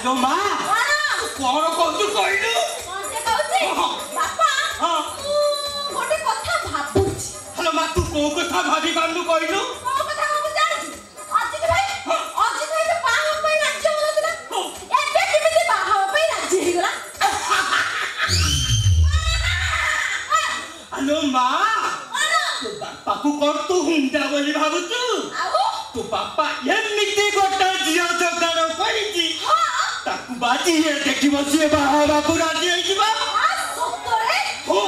लो माँ कौन कहतु कहलु कोनते कहउची बापा गोटे कथा भाबुची हेलो माँ तू को कथा भाबी बानु कहलु को कथा हम जानि अजित भाई तो बाहा पई राज्य बोलतला एबे किमिति बाहा पई राज्य हे गला हेलो माँ तो बापा को कर तू हुंडा बोली भाबुचु तो बापा एमिति गोटे जियो जोगाड़ करिची ताकू बाजी हे देखि बसिए बाहा बापू राजी हे जिबा सत्तरे हो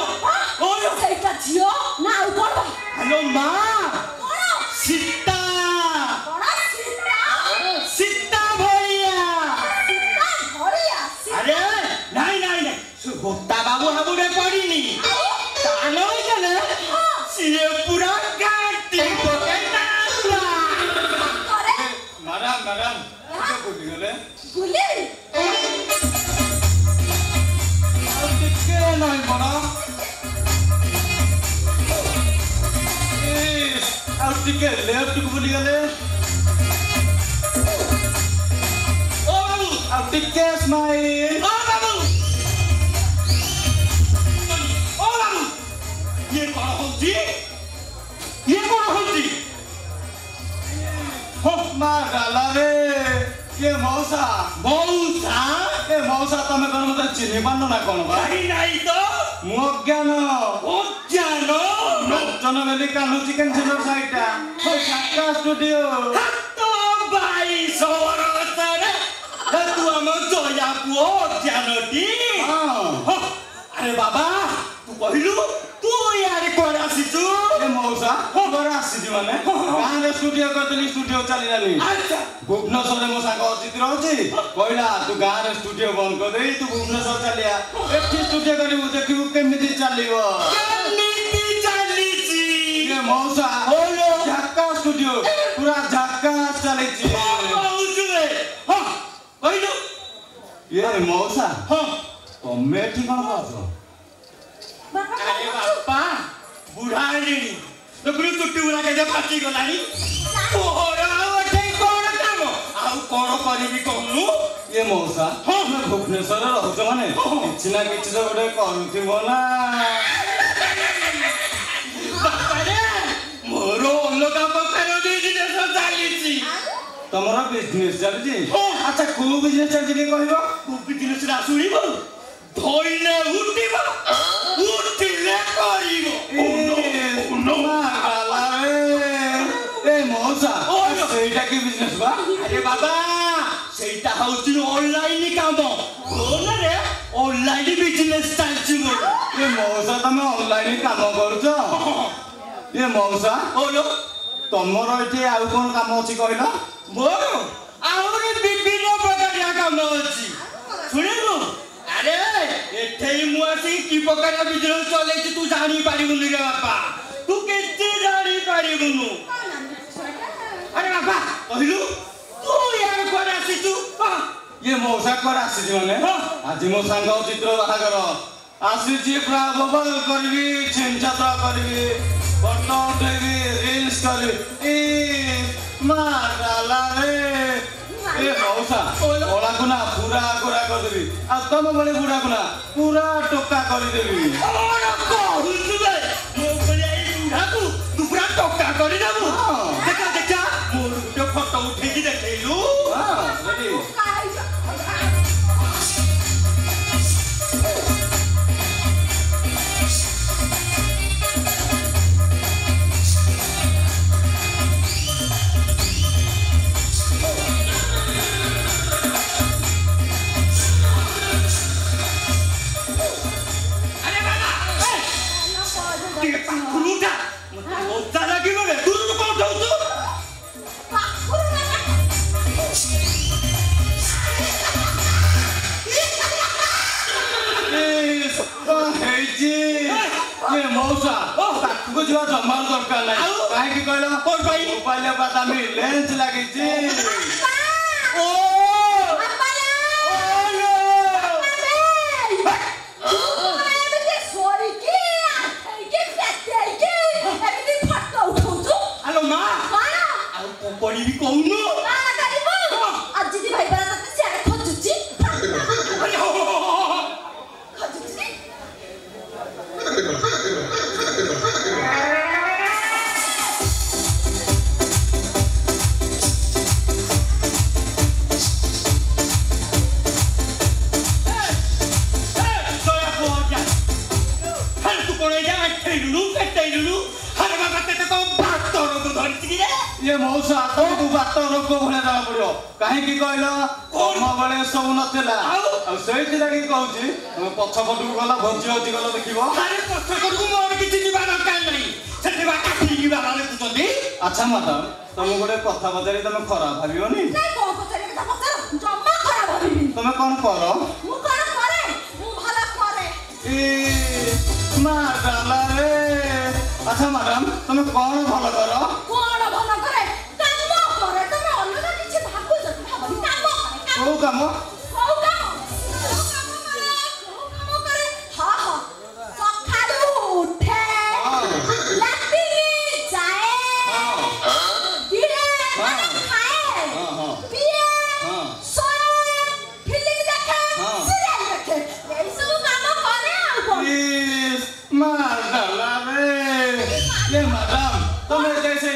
सेटा जियो ना उ कोन भाई हेलो माँ कोन सीता कोन सीता भैया सीता भरिया अरे नहीं गोता बाबू हाबुरे पड़ीनी तानो चले सिए पूरा काटी पकेटा अरे मैडम क्या बोली गले गुली अब के नहीं बड़ा अब टिके लेफ्ट को बोली गले ओ बाबू अब टिके स्माइल ओ बाबू ये कौन होती हो मार डाला रे ये मौसा ये मौसा तमे कोन मते चिन्हि पानो ना कोन बा नहीं तो मो ज्ञान नचन बेली कानु चिकन सेंटर साइटा हो साका स्टूडियो तो भाई सवर सरे तू हम जोया को ज्ञानटी अरे बाबा तू कहलु तू यार कोरा सिसु ए मौसा कोरा सिसु माने गां रे स्टूडियो करतली स्टूडियो चलिलानी अच्छा भुवनेश्वर रे मो सांग अजित रहउची कहला तू गां रे स्टूडियो बंद कर दे तू भुवनेश्वर चलिया एठी स्टूडियो करिवु देखिवु केमिति चलिवो केमिति चलीची ए मौसा ओलो झक्का स्टूडियो पूरा झक्का चलीची मौसुए हां कहलु ये मौसा हां तमे एठी कोन बाजो अरे बापा बुढ़ानी तो गुरु टुट्टी उड़ा के जब फाटी गलानी ओरा ओठे कोन काम आउ कोन करिवि कहनु ये मौसा मैं भुवनेश्वर रहउछ माने किछि ना किछि तो गोटे करूथिबो ना बापा रे मोरो अलगा प्रकार बिजनेस चालीची तमरा बिजनेस चालीची अच्छा को बिजनेस चालीची कहबो को बिजनेस रा सुनिबो धोइले उठिबो उठिले करिबो नो माला रे ए मौसा सेटा की बिजनेस बा अरे बाबा सेटा होची ऑनलाइन काम कोन रे ऑनलाइन बिजनेस चालची मो ए मौसा तमे ऑनलाइन काम करूछो ए मौसा ओलो तमरो एठी आउ कोन काम अछि कहला मोर आउरे विभिन्न प्रकार काम अछि सुनिलु अरे एठे मु आसी की प्रकार बिजनेस चलेछि तू जानि पारिबुनी रे बापा तू केते जानि पारिबुनु अरे बाबा कहलु तू यार कोन आसीछु ये मौसा कोन आसीछु माने आज मो संग चित्र बाहागर आसीछि पूरा बबल करबी छेंछात्रा करबी फोटो उठेबी रील्स करबी ए माराला रे ए मौसा ओला को ना पूरा कोरा कर देबी आ तम बळे बुढा को ना पूरा टोका कर देबी ओरा कहू बे मो बळे ई बुढा को तू पूरा टोका कर देबू देखा मोर तो फोटो उठे की देखैलु हां रेडी बुझवा जमाल दरकार नै काहे कि कहला कोन भाई मोबाइल बाता में लेंस लागे छी ओ अप्पाला ओलो एबे सॉरी के फेते के एबे फटो उठौछु हेलो मां आ पड़ी भी कहनु ना करिबो आज दी भाई बरा तते से खोजुची ये मौसा तुमको बात रोग भले जमा पड़ो कहीं कहल कम बेले सब नाला से कहूँ तुम पछपटू गला भोजी हजी गल देख अच्छा मैडम तुम गोटे कथा पचारि तुम खराब भावनी तुम कौन कर अच्छा मैडम तुम कौन भल कर कौ कम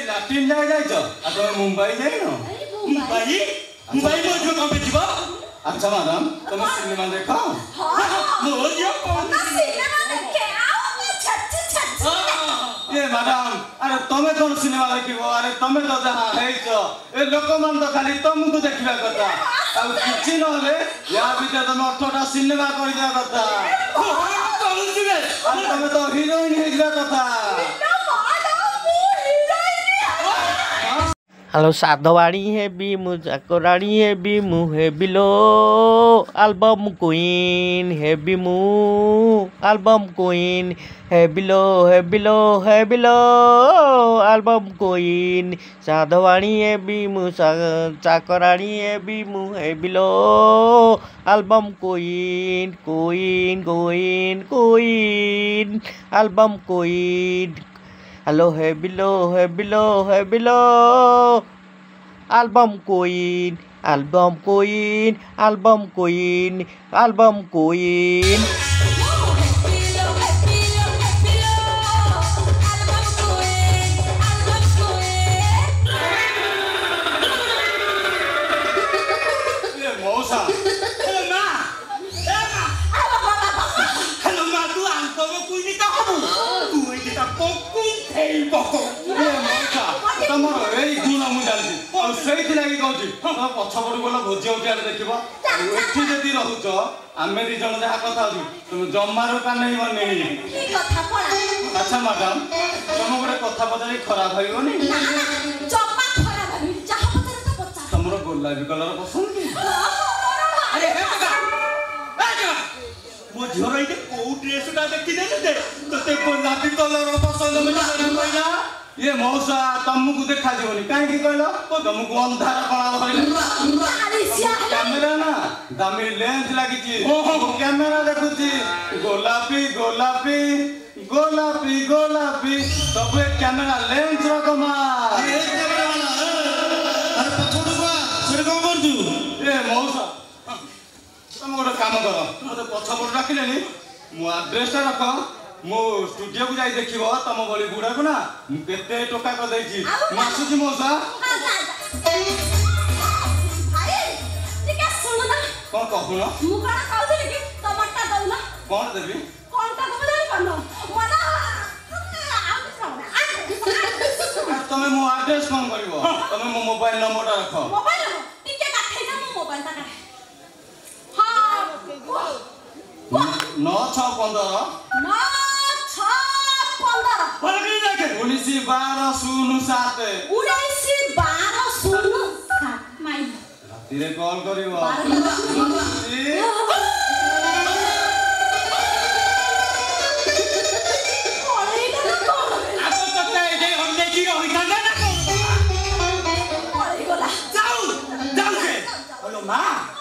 लैट्रिन जाए तुम मुंबई जाइन मुंबई अच्छा मैडम तुम सिनेमा देख ये मैडम अरे तुम्हें कौन सिनेमा देख अरे तुम तो जहाँ है लोक मान तो खाली तुमको देखा कथा कि ना या भर तुम 8टा सिनेमा कर कथा तुम तो हिरोइन हो कथा हेलो साधवाणी है भी मुजाकराणी है भी मुहे बिलो एल्बम क्वीन है भी मु एल्बम क्वीन है बिलो एल्बम क्वीन साधवाणी है भी मुजाकराणी है भी मुहे below album queen album queen hello है बिलो एल्बम क्वीन पछपट गला भोजी उठिया देख जदि रोच आम दी जन जहाँ कथा तुम जमार का नहीं बनी अच्छा मैडम तुम गोटे कथा पचारि खराब भाई तुम गोलापी कलर पसंद मो झीर ये कौ ड्रेसा देखी ते गोलापी कलर पसंद ये मौसा तुमको देखा जीवन कहीं कहल तुमको अंधार कणा कैमेरा ना दामी लेंस लगी कैमेरा देखुची गोलापी सब कैमेरा लेंस मौसा तुम गोटे कम कर मत पछपट रखिले मो आड्रेस रख मो स्टूडियो को जाई देखिबो तम बली बुढ़ा को ना केते टका को देछि मासुजी मौसा भाई ठीक सुन ना कोन कहूना मु काना कहउली कि टमाटर दउना कोन देबी कोन ता को जानि पनो मना तमे मो एड्रेस कोन करबो तमे मो मोबाइल नंबर रख मोबाइल टिके काठे जा मो मोबाइल ता काठे हां 9615 1912 कॉल करिवो हेलो मां